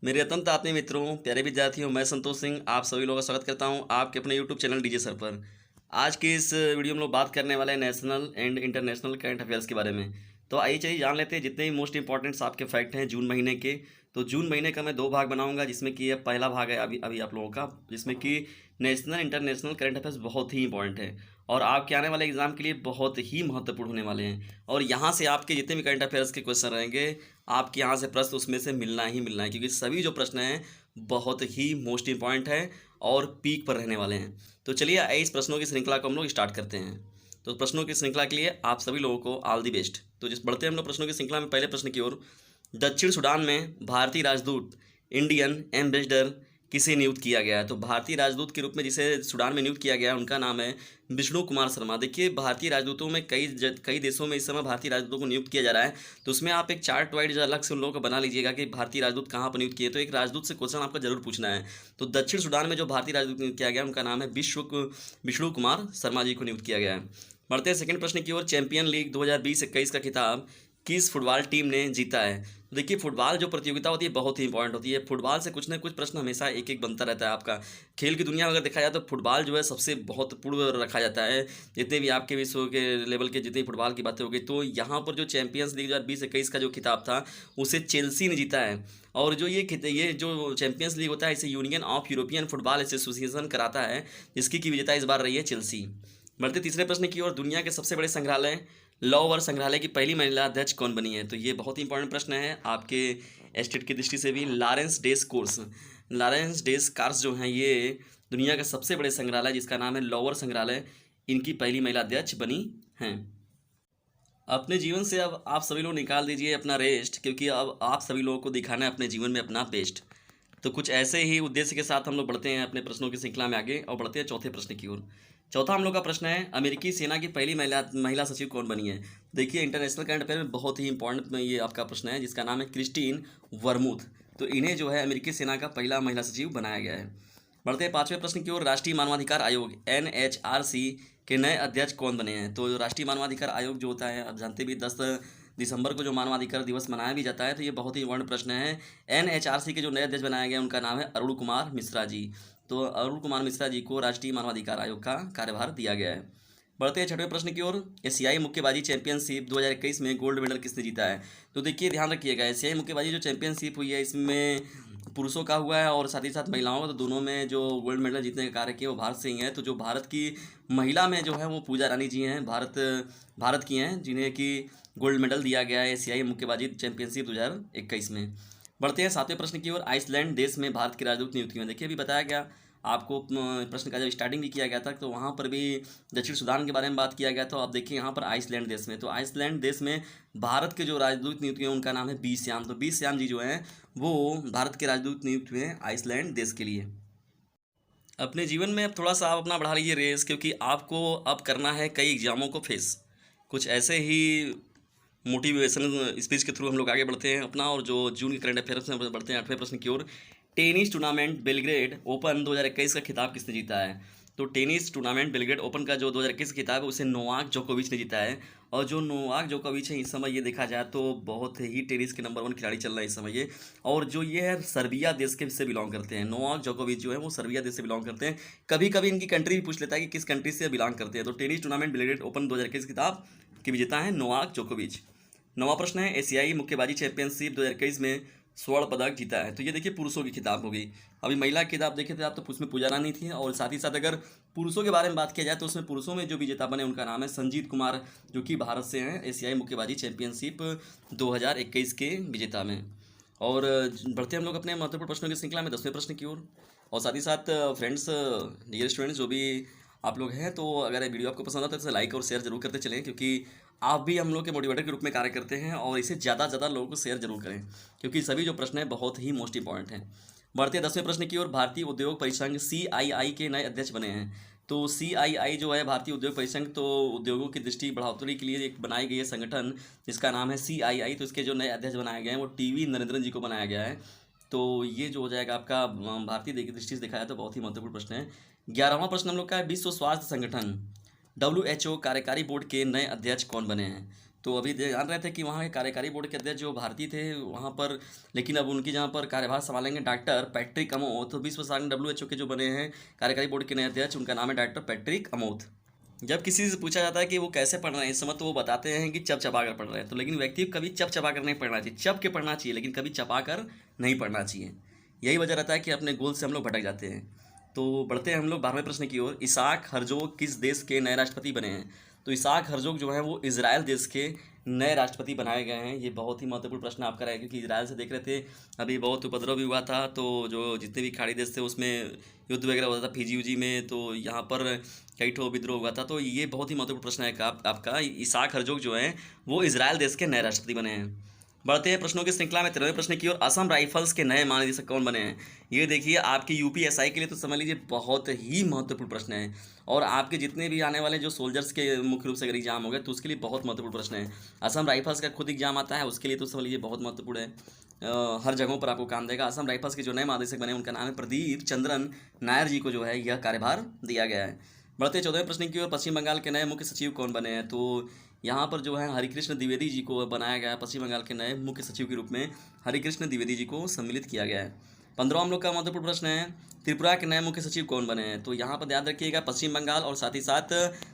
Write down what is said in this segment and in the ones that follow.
मेरे अत्यंत आत्मीय मित्रों, प्यारे विद्यार्थियों, मैं संतोष सिंह आप सभी लोगों का स्वागत करता हूं आपके अपने यूट्यूब चैनल डीजे सर पर। आज की इस वीडियो में लोग बात करने वाले हैं national and international current affairs के बारे में। तो आइए चलिए जान लेते हैं जितने भी मोस्ट इंपॉर्टेंट्स आपके फैक्ट हैं जून महीने के। तो जून महीने का मैं दो भाग बनाऊंगा, जिसमें कि यह पहला भाग है अभी अभी आप लोगों का, जिसमें कि नेशनल इंटरनेशनल करंट अफेयर्स बहुत ही इंपॉर्टेंट है और आपके आने वाले एग्जाम के लिए बहुत ही महत्वपूर्ण होने वाले हैं। और यहाँ से आपके जितने भी करंट अफेयर्स के क्वेश्चन रहेंगे, आपके यहाँ से प्रश्न उसमें से मिलना ही मिलना है, क्योंकि सभी जो प्रश्न हैं बहुत ही मोस्ट इंपॉर्टेंट है और पीक पर रहने वाले हैं। तो चलिए आइए इस प्रश्नों की श्रृंखला को हम लोग स्टार्ट करते हैं। तो प्रश्नों की श्रृंखला के लिए आप सभी लोगों को ऑल दी बेस्ट। तो जिस बढ़ते हैं हम लोग प्रश्नों की श्रृंखला में पहले प्रश्न की ओर। दक्षिण सूडान में भारतीय राजदूत इंडियन एम्बेसडर किसे नियुक्त किया गया है? तो भारतीय राजदूत के रूप में जिसे सूडान में नियुक्त किया गया है उनका नाम है विष्णु कुमार शर्मा। देखिए, भारतीय राजदूतों में कई देशों में इस समय भारतीय राजदूतों को नियुक्त किया जा रहा है। तो उसमें आप एक चार्ट वाइज अलग से उन लोगों को बना लीजिएगा कि भारतीय राजदूत कहाँ पर नियुक्त किए। तो एक राजदूत से क्वेश्चन आपका जरूर पूछना है। तो दक्षिण सूडान में जो भारतीय राजदूत नियुक्त किया गया उनका नाम है विष्णु कुमार शर्मा जी को नियुक्त किया गया है। बढ़ते हैं सेकंड प्रश्न की ओर। चैंपियन लीग 2020-21 का खिताब किस फुटबॉल टीम ने जीता है? तो देखिए, फुटबॉल जो प्रतियोगिता होती है बहुत ही इंपॉर्टेंट होती है। फुटबॉल से कुछ ना कुछ प्रश्न हमेशा एक एक बनता रहता है आपका। खेल की दुनिया में अगर देखा जाए तो फुटबॉल जो है सबसे महत्वपूर्ण रखा जाता है। जितने भी आपके विश्व के लेवल के जितनी फुटबॉल की बातें हो गई, तो यहाँ पर जो चैंपियंस लीग 2020-21 का जो खिताब था उसे चेल्सी ने जीता है। और जो ये जो चैंपियंस लीग होता है इसे union of European football association कराता है, जिसकी की विजेता इस बार रही है चेल्सी। बढ़ते तीसरे प्रश्न की ओर। दुनिया के सबसे बड़े संग्रहालय लॉवर संग्रहालय की पहली महिला अध्यक्ष कौन बनी है? तो ये बहुत ही इंपॉर्टेंट प्रश्न है आपके स्टेट की दृष्टि से भी। लॉरेंस डेस कार्स जो हैं ये दुनिया का सबसे बड़े संग्रहालय, जिसका नाम है लॉवर संग्रहालय, इनकी पहली महिला अध्यक्ष बनी हैं। अपने जीवन से अब आप सभी लोग निकाल दीजिए अपना रेस्ट, क्योंकि अब आप सभी लोगों को दिखाना है अपने जीवन में अपना बेस्ट। तो कुछ ऐसे ही उद्देश्य के साथ हम लोग बढ़ते हैं अपने प्रश्नों की श्रृंखला में आगे और बढ़ते हैं चौथे प्रश्न की ओर। चौथा हम लोग का प्रश्न है, अमेरिकी सेना की पहली महिला सचिव कौन बनी है? देखिए, इंटरनेशनल करंट अफेयर में बहुत ही इंपॉर्टेंट ये आपका प्रश्न है, जिसका नाम है क्रिस्टीन वर्मुथ। तो इन्हें जो है अमेरिकी सेना का पहला महिला सचिव बनाया गया है। बढ़ते हैं पांचवें प्रश्न की ओर। राष्ट्रीय मानवाधिकार आयोग NHRC के नए अध्यक्ष कौन बने हैं? तो राष्ट्रीय मानवाधिकार आयोग जो होता है, आप जानते भी 10 दिसंबर को जो मानवाधिकार दिवस मनाया भी जाता है, तो ये बहुत ही इंपॉर्टेंट प्रश्न है। NHRC के जो नए अध्यक्ष बनाए गए उनका नाम है अरुण कुमार मिश्रा जी। तो अरुण कुमार मिश्रा जी को राष्ट्रीय मानवाधिकार आयोग का कार्यभार दिया गया है। बढ़ते हैं छठवें प्रश्न की ओर। एशियाई मुक्केबाजी चैंपियनशिप 2021 में गोल्ड मेडल किसने जीता है? तो देखिए, ध्यान रखिएगा, एशियाई मुक्केबाजी जो चैंपियनशिप हुई है इसमें पुरुषों का हुआ है और साथ ही साथ महिलाओं का, तो दोनों में जो गोल्ड मेडल जीतने का कार्य किया वो भारत से ही है। तो जो भारत की महिला में जो है वो पूजा रानी जी हैं, भारत की हैं, जिन्हें कि गोल्ड मेडल दिया गया है एशियाई मुक्केबाजी चैंपियनशिप 2021 में। बढ़ते हैं सातवें प्रश्न की ओर। आइसलैंड देश में भारत के राजदूत नियुक्त हुए हैं। देखिए, अभी बताया गया आपको प्रश्न का जब स्टार्टिंग भी किया गया था, तो वहाँ पर भी दक्षिण सूडान के बारे में बात किया गया था। अब देखिए यहाँ पर आइसलैंड देश में, तो आइसलैंड देश में भारत के जो राजदूत नियुक्त हुए हैं उनका नाम है बी श्याम। तो बी श्याम जी जो हैं वो भारत के राजदूत नियुक्त हुए हैं आइसलैंड देश के लिए। अपने जीवन में अब थोड़ा सा आप अपना बढ़ा लीजिए रेस, क्योंकि आपको अब करना है कई एग्जामों को फेस। कुछ ऐसे ही मोटिवेशनल स्पीच के थ्रू हम लोग आगे बढ़ते हैं अपना, और जो जून के करंट अफेयर्स में बढ़ते हैं आठवें प्रश्न की ओर। टेनिस टूर्नामेंट बेलग्रेड ओपन 2021 का खिताब किसने जीता है? तो टेनिस टूर्नामेंट बेलग्रेड ओपन का जो 2021 का खिताब है उसे नोवाक जोकोविच ने जीता है। और जो नोवाक जोकोविच है इस समय ये देखा जाए तो बहुत ही टेनिस के नंबर 1 खिलाड़ी चल रहा है इस समय ये। और जो ये है सर्बिया देश के से बिलोंग करते हैं। नोवाक जोकोविच जो है वो सर्बिया देश से बिलोंग करते हैं। कभी कभी इनकी कंट्री भी पूछ लेता है कि किस कंट्री से बिलोंग करते हैं। तो टेनिस टूर्नामेंट बेलग्रेड ओपन 2021 खिताब की विजेता है नोवाक जोकोविच। नौवां प्रश्न है, एशियाई मुक्केबाजी चैंपियनशिप 2021 में स्वर्ण पदक जीता है। तो ये देखिए पुरुषों की खिताब हो गई। अभी महिला की खिताब देखे थे आप, तो उसमें पूजा रानी थी। और साथ ही साथ अगर पुरुषों के बारे में बात किया जाए तो उसमें पुरुषों में जो विजेता बने उनका नाम है संजीत कुमार, जो कि भारत से हैं एशियाई मुक्केबाजी चैंपियनशिप 2021 के विजेता में। और बढ़ते हम लोग अपने महत्वपूर्ण प्रश्नों की श्रृंखला में 10वें प्रश्न की ओर। और साथ ही साथ फ्रेंड्स, डियर स्टूडेंट्स, जो भी आप लोग हैं, तो अगर ये वीडियो आपको पसंद आता है तो इसे लाइक और शेयर जरूर करते चलें, क्योंकि आप भी हम लोग के मोटिवेटर के रूप में कार्य करते हैं। और इसे ज़्यादा से ज़्यादा लोगों को शेयर जरूर करें, क्योंकि सभी जो प्रश्न हैं बहुत ही मोस्ट इंपॉर्टेंट हैं। बढ़ते 10वें प्रश्न की ओर। भारतीय उद्योग परिसंघ CII के नए अध्यक्ष बने हैं। तो CII जो है भारतीय उद्योग परिसंघ, तो उद्योगों की दृष्टि बढ़ोतरी के लिए एक बनाई गई है संगठन, जिसका नाम है CII। तो इसके जो नए अध्यक्ष बनाए गए हैं वो TV नरेंद्रन जी को बनाया गया है। तो ये जो हो जाएगा आपका भारतीय दृष्टि से देखा जाए तो बहुत ही महत्वपूर्ण प्रश्न है। 11वां प्रश्न हम लोग का है, विश्व स्वास्थ्य संगठन WHO कार्यकारी बोर्ड के नए अध्यक्ष कौन बने हैं? तो अभी जान रहे थे कि वहाँ के कार्यकारी बोर्ड के अध्यक्ष जो भारतीय थे वहाँ पर, लेकिन अब उनकी जहाँ पर कार्यभार संभालेंगे डॉक्टर पैट्रिक अमोथ। तो विश्व स्वास्थ्य WHO के जो बने हैं कार्यकारी बोर्ड के नए अध्यक्ष, उनका नाम है डॉक्टर पैट्रिक अमोथ। जब किसी से पूछा जाता है कि वो कैसे पढ़ रहे हैं इस समय, तो वो बताते हैं कि चप चपा कर पढ़ रहे हैं। तो लेकिन व्यक्ति को कभी चप चपा कर नहीं पढ़ना चाहिए, चप के पढ़ना चाहिए लेकिन कभी चपा कर नहीं पढ़ना चाहिए। यही वजह रहता है कि अपने गोल से हम लोग भटक जाते हैं। तो बढ़ते हैं हम लोग 12वें प्रश्न की ओर। इसाक हर्जोग किस देश के नए राष्ट्रपति बने हैं? तो इसाक हर्जोग जो है वो इजराइल देश के नए राष्ट्रपति बनाए गए हैं। ये बहुत ही महत्वपूर्ण प्रश्न आपका रहेगा, क्योंकि इजराइल से देख रहे थे अभी बहुत उपद्रव भी हुआ था। तो जो जितने भी खाड़ी देश थे उसमें युद्ध वगैरह होता था, फिजी उजी में, तो यहाँ पर कई ठो विद्रोह हुआ था। तो ये बहुत ही महत्वपूर्ण प्रश्न है आपका। इसाक हर्जोग जो है वो इजराइल देश के नए राष्ट्रपति बने हैं। बढ़ते हैं प्रश्नों की श्रृंखला में 13वें प्रश्न की ओर। असम राइफल्स के नए महानिदेशक कौन बने हैं? ये देखिए आपकी UPSI के लिए तो समझ लीजिए बहुत ही महत्वपूर्ण प्रश्न है, और आपके जितने भी आने वाले जो सोल्जर्स के मुख्य रूप से अगर एग्जाम हो गए तो उसके लिए बहुत महत्वपूर्ण प्रश्न है। असम राइफल्स का खुद एग्जाम आता है, उसके लिए तो समझ लीजिए बहुत महत्वपूर्ण है। हर जगहों पर आपको काम देगा। असम राइफल्स के जो नए महानिदेशक बने उनका नाम है प्रदीप चंद्रन नायर जी को जो है यह कार्यभार दिया गया है। बढ़ते 14वें प्रश्न की ओर। पश्चिम बंगाल के नए मुख्य सचिव कौन बने हैं? तो यहाँ पर जो है हरिकृष्ण द्विवेदी जी को बनाया गया है पश्चिम बंगाल के नए मुख्य सचिव के रूप में। हरिकृष्ण द्विवेदी जी को सम्मिलित किया गया है। 15वां हम लोग का महत्वपूर्ण प्रश्न है, त्रिपुरा के नए मुख्य सचिव कौन बने हैं? तो यहाँ पर याद रखिएगा पश्चिम बंगाल और साथ ही साथ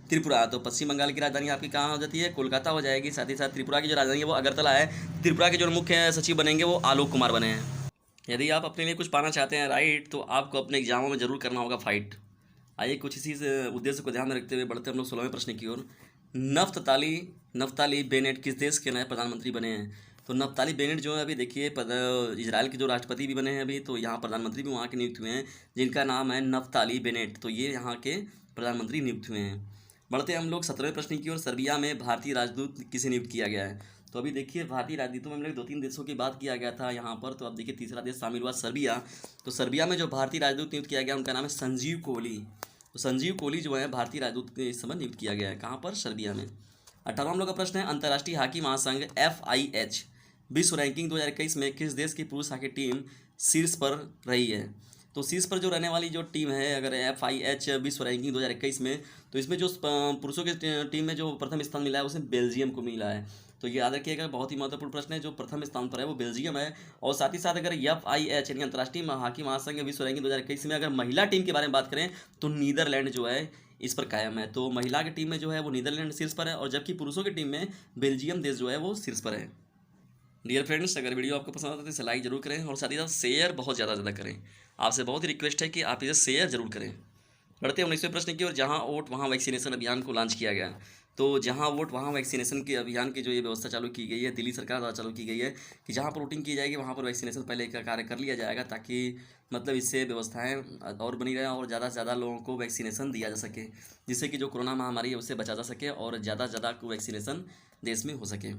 त्रिपुरा। तो पश्चिम बंगाल की राजधानी आपकी कहाँ हो जाती है? कोलकाता हो जाएगी। साथ ही साथ त्रिपुरा की जो राजधानी है वो अगरतला है। त्रिपुरा के जो मुख्य सचिव बनेंगे वो आलोक कुमार बने हैं। यदि आप अपने लिए कुछ पाना चाहते हैं राइट, तो आपको अपने एग्जामों में जरूर करना होगा फाइट। आइए कुछ इसी उद्देश्य को ध्यान में रखते हुए बढ़ते हम लोग 16वें प्रश्न की ओर। नफ्ताली बेनेट किस देश के नए प्रधानमंत्री बने हैं? तो नफ्ताली बेनेट जो है अभी देखिए इजराइल के जो राष्ट्रपति भी बने हैं अभी, तो यहाँ प्रधानमंत्री भी वहाँ के नियुक्त हुए हैं जिनका नाम है नफ्ताली बेनेट। तो ये यहाँ के प्रधानमंत्री नियुक्त हुए हैं। बढ़ते हम लोग 17वें प्रश्न की ओर। सर्बिया में भारतीय राजदूत किसे नियुक्त किया गया है? तो अभी देखिए भारतीय राजदूतों में हम लोग 2-3 देशों की बात किया गया था यहाँ पर, तो अब देखिए तीसरा देश शामिल हुआ सर्बिया। तो सर्बिया में जो भारतीय राजदूत नियुक्त किया गया उनका नाम है संजीव कोहली। तो संजीव कोहली जो है भारतीय राजदूत के इस समय नियुक्त किया गया है। कहाँ पर? सर्बिया में। 18वां हम लोग का प्रश्न है, अंतर्राष्ट्रीय हॉकी महासंघ FIH विश्व रैंकिंग 2021 में किस देश की पुरुष हॉकी टीम शीर्ष पर रही है? तो शीर्ष पर जो रहने वाली जो टीम है अगर FIH विश्व रैंकिंग 2021 में, तो इसमें जो पुरुषों की टीम में जो प्रथम स्थान मिला है उसे बेल्जियम को मिला है। तो ये याद रखिएगा, बहुत ही महत्वपूर्ण प्रश्न है। जो प्रथम स्थान पर है वो बेल्जियम है। और साथ ही साथ अगर FIH यानी अंतर्राष्ट्रीय हॉकी महासंघ विश्व रैंकिंग 2021 में अगर महिला टीम के बारे में बात करें तो नीदरलैंड जो है इस पर कायम है। तो महिला की टीम में जो है वो नीदरलैंड शीर्ष पर है, और जबकि पुरुषों की टीम में बेल्जियम देश जो है वो शीर्ष पर है। डियर फ्रेंड्स, अगर वीडियो आपको पसंद आता है तो इसे लाइक जरूर करें, और साथ ही साथ शेयर बहुत ज़्यादा करें। आपसे बहुत ही रिक्वेस्ट है कि आप इसे शेयर जरूर करें। बढ़ते हैं 19वें प्रश्न की ओर। जहाँ वोट वहाँ वैक्सीनेशन अभियान को लॉन्च किया गया। तो जहाँ वोट वहाँ वैक्सीनेशन के अभियान की जो ये व्यवस्था चालू की गई है दिल्ली सरकार द्वारा चालू की गई है कि जहाँ पर वोटिंग की जाएगी वहाँ पर वैक्सीनेशन पहले का कार्य कर लिया जाएगा, ताकि मतलब इससे व्यवस्थाएं और बनी रहें और ज़्यादा से ज़्यादा लोगों को वैक्सीनेशन दिया जा सके, जिससे कि जो कोरोना महामारी है उससे बचा जा सके और ज़्यादा से ज़्यादा वैक्सीनेशन देश में हो सके,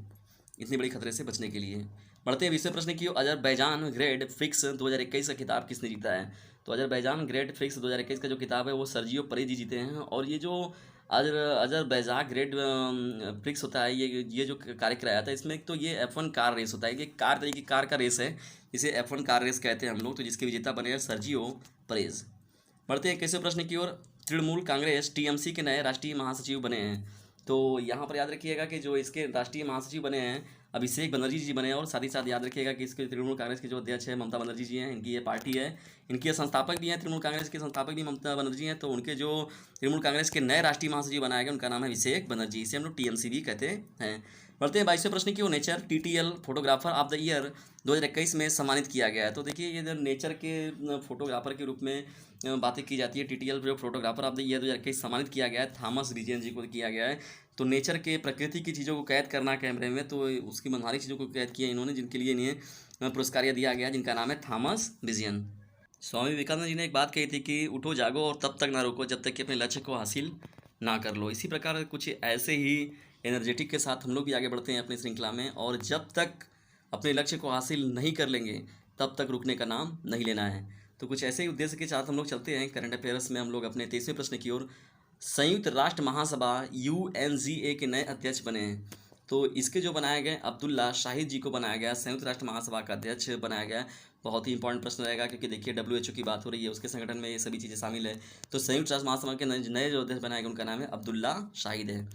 इतनी बड़ी खतरे से बचने के लिए। बढ़ते हैं 20वें प्रश्न की। अजरबैजान ग्रेड फिक्स 2021 का खिताब किसने जीता है? तो अजरबैजान ग्रेड फिक्स 2021 का जो किताब है वो सर्जियो परेज जी जीते हैं। और ये जो अजरबैजान ग्रेड फिक्स होता है, ये जो कार्य कराया था इसमें, तो ये F1 कार रेस होता है। ये कार तरीके की कार का रेस है, इसे F1 कार रेस कहते हैं हम लोग। तो जिसके विजेता बने हैं सर्जियो परेज। बढ़ते हैं 21वें प्रश्न की ओर। तृणमूल कांग्रेस TMC के नए राष्ट्रीय महासचिव बने हैं। तो यहाँ पर याद रखिएगा कि जो इसके राष्ट्रीय महासचिव बने हैं अभिषेक बनर्जी जी बने हैं, और साथ ही साथ याद रखिएगा कि इसके तृणमूल कांग्रेस के जो अध्यक्ष है ममता बनर्जी जी हैं, इनकी ये पार्टी है, इनके संस्थापक भी हैं, तृणमूल कांग्रेस के संस्थापक भी ममता बनर्जी हैं। तो उनके जो तृणमूल कांग्रेस के नए राष्ट्रीय महासचिव बनाए गए उनका नाम है अभिषेक बनर्जी, इसे हम लोग TMC भी कहते हैं। बढ़ते हैं 22वें प्रश्न की ओर। Nature TTL photographer of the year 2021 में सम्मानित किया गया है। तो देखिए ये नेचर के फोटोग्राफर के रूप में बातें की जाती है। TTL जो फोटोग्राफर ऑफ द ईयर 2021 सम्मानित किया गया है थॉमस रिजियन जी को किया गया है। तो नेचर के प्रकृति की चीज़ों को कैद करना कैमरे में, तो उसकी मनमानी चीज़ों को कैद किया इन्होंने, जिनके लिए इन्हें पुरस्कार दिया गया, जिनका नाम है थॉमस विजियन। स्वामी विवेकानंद जी ने एक बात कही थी कि उठो जागो और तब तक ना रुको जब तक कि अपने लक्ष्य को हासिल ना कर लो। इसी प्रकार कुछ ऐसे ही एनर्जेटिक के साथ हम लोग भी आगे बढ़ते हैं अपनी श्रृंखला में, और जब तक अपने लक्ष्य को हासिल नहीं कर लेंगे तब तक रुकने का नाम नहीं लेना है। तो कुछ ऐसे ही उद्देश्य के साथ हम लोग चलते हैं करंट अफेयर्स में। हम लोग अपने 23वें प्रश्न की ओर। संयुक्त राष्ट्र महासभा UNGA के नए अध्यक्ष बने हैं। तो इसके जो बनाए गए अब्दुल्ला शाहिद जी को बनाया गया संयुक्त राष्ट्र महासभा का अध्यक्ष बनाया गया। बहुत ही इंपॉर्टेंट प्रश्न रहेगा, क्योंकि देखिए WHO की बात हो रही है, उसके संगठन में ये सभी चीज़ें शामिल है। तो संयुक्त राष्ट्र महासभा के नए जो अध्यक्ष बनाए गए उनका नाम है अब्दुल्ला शाहिद है।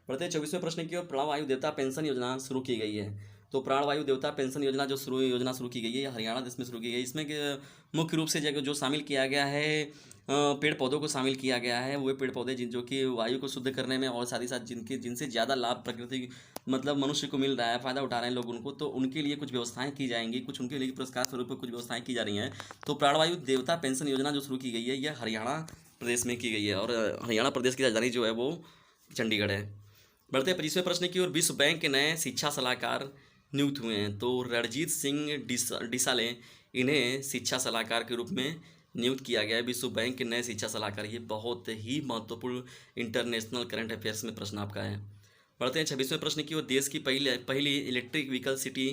बढ़ते हैं 24वें प्रश्न की ओर। प्राणवायु देवता पेंशन योजना शुरू की गई है। तो प्राणवायु देवता पेंशन योजना जो योजना शुरू की गई है, हरियाणा देश में शुरू की गई है। इसमें मुख्य रूप से जो शामिल किया गया है, पेड़ पौधों को शामिल किया गया है। वो पेड़ पौधे जो कि वायु को शुद्ध करने में, और साथ ही साथ जिनसे ज़्यादा लाभ प्रकृति मतलब मनुष्य को मिल रहा है, फ़ायदा उठा रहे हैं लोग उनको, तो उनके लिए कुछ व्यवस्थाएं की जाएंगी, कुछ उनके लिए पुरस्कार स्वरूप कुछ व्यवस्थाएं की जा रही हैं। तो प्राणवायु देवता पेंशन योजना जो शुरू की गई है, यह हरियाणा प्रदेश में की गई है, और हरियाणा प्रदेश की राजधानी जो है वो चंडीगढ़ है। बढ़ते हैं 25वें प्रश्न की ओर। विश्व बैंक के नए शिक्षा सलाहकार नियुक्त हुए हैं। तो रणजीत सिंह डिसाले, इन्हें शिक्षा सलाहकार के रूप में नियुक्त किया गया है। विश्व बैंक के नए शिक्षा सलाहकार, ये बहुत ही महत्वपूर्ण इंटरनेशनल करंट अफेयर्स में प्रश्न आपका है। बढ़ते हैं 26वें प्रश्न की ओर। देश की पहली इलेक्ट्रिक व्हीकल सिटी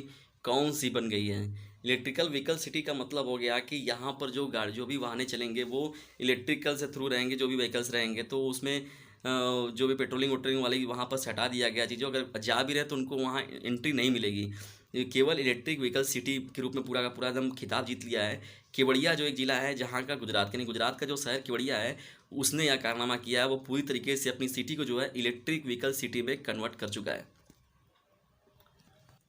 कौन सी बन गई है। इलेक्ट्रिकल व्हीकल सिटी का मतलब हो गया कि यहाँ पर जो भी वाहने चलेंगे वो इलेक्ट्रिकल से थ्रू रहेंगे, जो भी व्हीकल्स रहेंगे, तो उसमें जो भी पेट्रोलिंग वोट्रोलिंग वाली वहाँ पर हटा दिया गया चीज़ों, अगर जा भी रहे तो उनको वहाँ एंट्री नहीं मिलेगी। केवल इलेक्ट्रिक व्हीकल सिटी के रूप में पूरा का पूरा एकदम खिताब जीत लिया है केवड़िया, जो एक ज़िला है जहाँ का गुजरात का जो शहर केवड़िया है, उसने यह कारनामा किया है। वो पूरी तरीके से अपनी सिटी को जो है इलेक्ट्रिक व्हीकल सिटी में कन्वर्ट कर चुका है।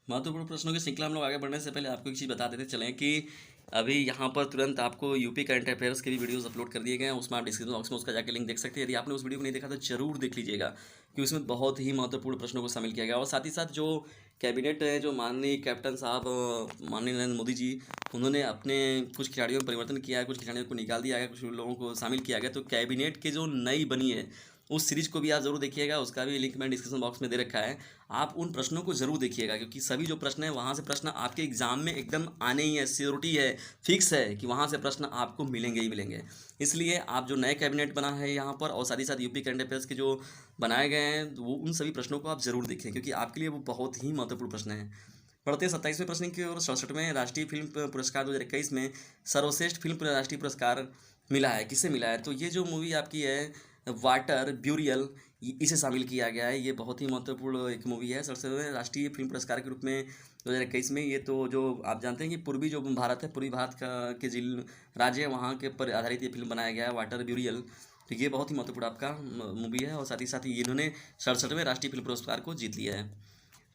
महत्वपूर्ण प्रश्नों की श्रृंखला हम लोग आगे बढ़ने से पहले आपको एक चीज़ बता देते चलें कि अभी यहाँ पर तुरंत आपको यूपी करंट अफेयर्स के भी वीडियोस अपलोड कर दिए गए हैं। उसमें आप डिस्क्रिप्शन बॉक्स में उसका जाकर लिंक देख सकते हैं। यदि आपने उस वीडियो को नहीं देखा तो जरूर देख लीजिएगा, क्योंकि उसमें बहुत ही महत्वपूर्ण प्रश्नों को शामिल किया गया। और साथ ही साथ जो कैबिनेट है, जो माननीय कैप्टन साहब माननीय नरेंद्र मोदी जी, उन्होंने अपने कुछ खिलाड़ियों में परिवर्तन किया है, कुछ खिलाड़ियों को निकाल दिया गया, कुछ लोगों को शामिल किया गया। तो कैबिनेट के जो नई बनी है उस सीरीज़ को भी आप ज़रूर देखिएगा, उसका भी लिंक मैंने डिस्क्रिप्शन बॉक्स में दे रखा है। आप उन प्रश्नों को ज़रूर देखिएगा, क्योंकि सभी जो प्रश्न हैं वहाँ से प्रश्न आपके एग्ज़ाम में एकदम आने ही है, श्योरिटी है, फिक्स है कि वहाँ से प्रश्न आपको मिलेंगे ही मिलेंगे। इसलिए आप जो नए कैबिनेट बना है यहाँ पर, और साथ ही साथ यूपी करंट अफेयर्स के जो बनाए गए हैं, वो उन सभी प्रश्नों को आप ज़रूर देखें, क्योंकि आपके लिए वो बहुत ही महत्वपूर्ण प्रश्न है। बढ़ते हैं 27वें प्रश्न की ओर। 67वें राष्ट्रीय फिल्म पुरस्कार 2021 में सर्वश्रेष्ठ फिल्म राष्ट्रीय पुरस्कार मिला है, किसे मिला है। तो ये जो मूवी आपकी है वाटर ब्यूरियल, इसे शामिल किया गया है। ये बहुत ही महत्वपूर्ण एक मूवी है। 67वें राष्ट्रीय फिल्म पुरस्कार के रूप में 2021 में, ये तो जो आप जानते हैं कि पूर्वी जो भारत है, पूर्वी भारत का के राज्य है, वहाँ के पर आधारित ये फिल्म बनाया गया है वाटर ब्यूरियल। तो ये बहुत ही महत्वपूर्ण आपका मूवी है, और साथ ही इन्होंने 67वें राष्ट्रीय फिल्म पुरस्कार को जीत लिया है।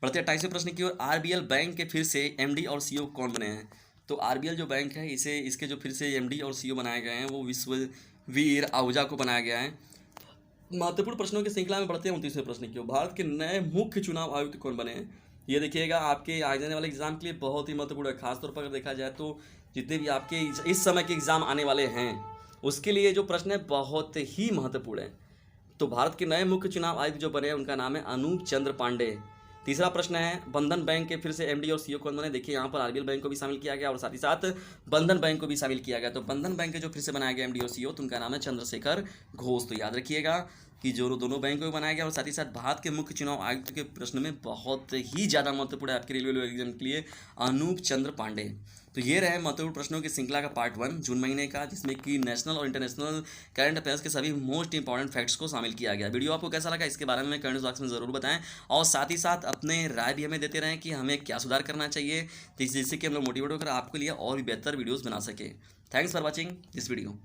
बढ़ते 28वें प्रश्न की ओर। आरबीएल बैंक के फिर से एमडी और सीईओ कौन बने हैं। तो आरबीएल जो बैंक है, इसके जो फिर से एमडी और सीईओ बनाए गए हैं, वो विश्ववीर आहूजा को बनाया गया है। महत्वपूर्ण प्रश्नों की श्रृंखला में बढ़ते हैं 29वें प्रश्न की ओर। भारत के नए मुख्य चुनाव आयुक्त कौन बने हैं। ये देखिएगा, आपके आने जाने वाले एग्जाम के लिए बहुत ही महत्वपूर्ण है। खासतौर पर अगर देखा जाए तो जितने भी आपके इस समय के एग्जाम आने वाले हैं, उसके लिए जो प्रश्न है बहुत ही महत्वपूर्ण है। तो भारत के नए मुख्य चुनाव आयुक्त जो बने हैं, उनका नाम है अनूप चंद्र पांडे। तीसरा प्रश्न है, बंधन बैंक के फिर से एमडी और सीईओ कौन बने। देखिए, यहाँ पर आरबीएल बैंक को भी शामिल किया गया, और साथ ही साथ बंधन बैंक को भी शामिल किया गया। तो बंधन बैंक के जो फिर से बनाया गया एमडी और सीईओ, तो उनका नाम है चंद्रशेखर घोष। तो याद रखिएगा कि जो दोनों बैंकों को बनाया गया, और साथ ही साथ भारत के मुख्य चुनाव आयुक्त के प्रश्न में बहुत ही ज़्यादा महत्वपूर्ण है आपके रेलवे एग्जाम के लिए, अनूप चंद्र पांडे। तो ये रहे महत्वपूर्ण प्रश्नों की श्रृंखला का पार्ट 1 जून महीने का, जिसमें कि नेशनल और इंटरनेशनल करंट अफेयर्स के सभी मोस्ट इंपॉर्टेंट फैक्ट्स को शामिल किया गया। वीडियो आपको कैसा लगा, इसके बारे में कमेंट बॉक्स में ज़रूर बताएं, और साथ ही साथ अपने राय भी हमें देते रहें कि हमें क्या सुधार करना चाहिए, जिससे कि हम लोग मोटिवेट होकर आपके लिए और भी बेहतर वीडियोज़ बना सकें। Thanks for watching this video.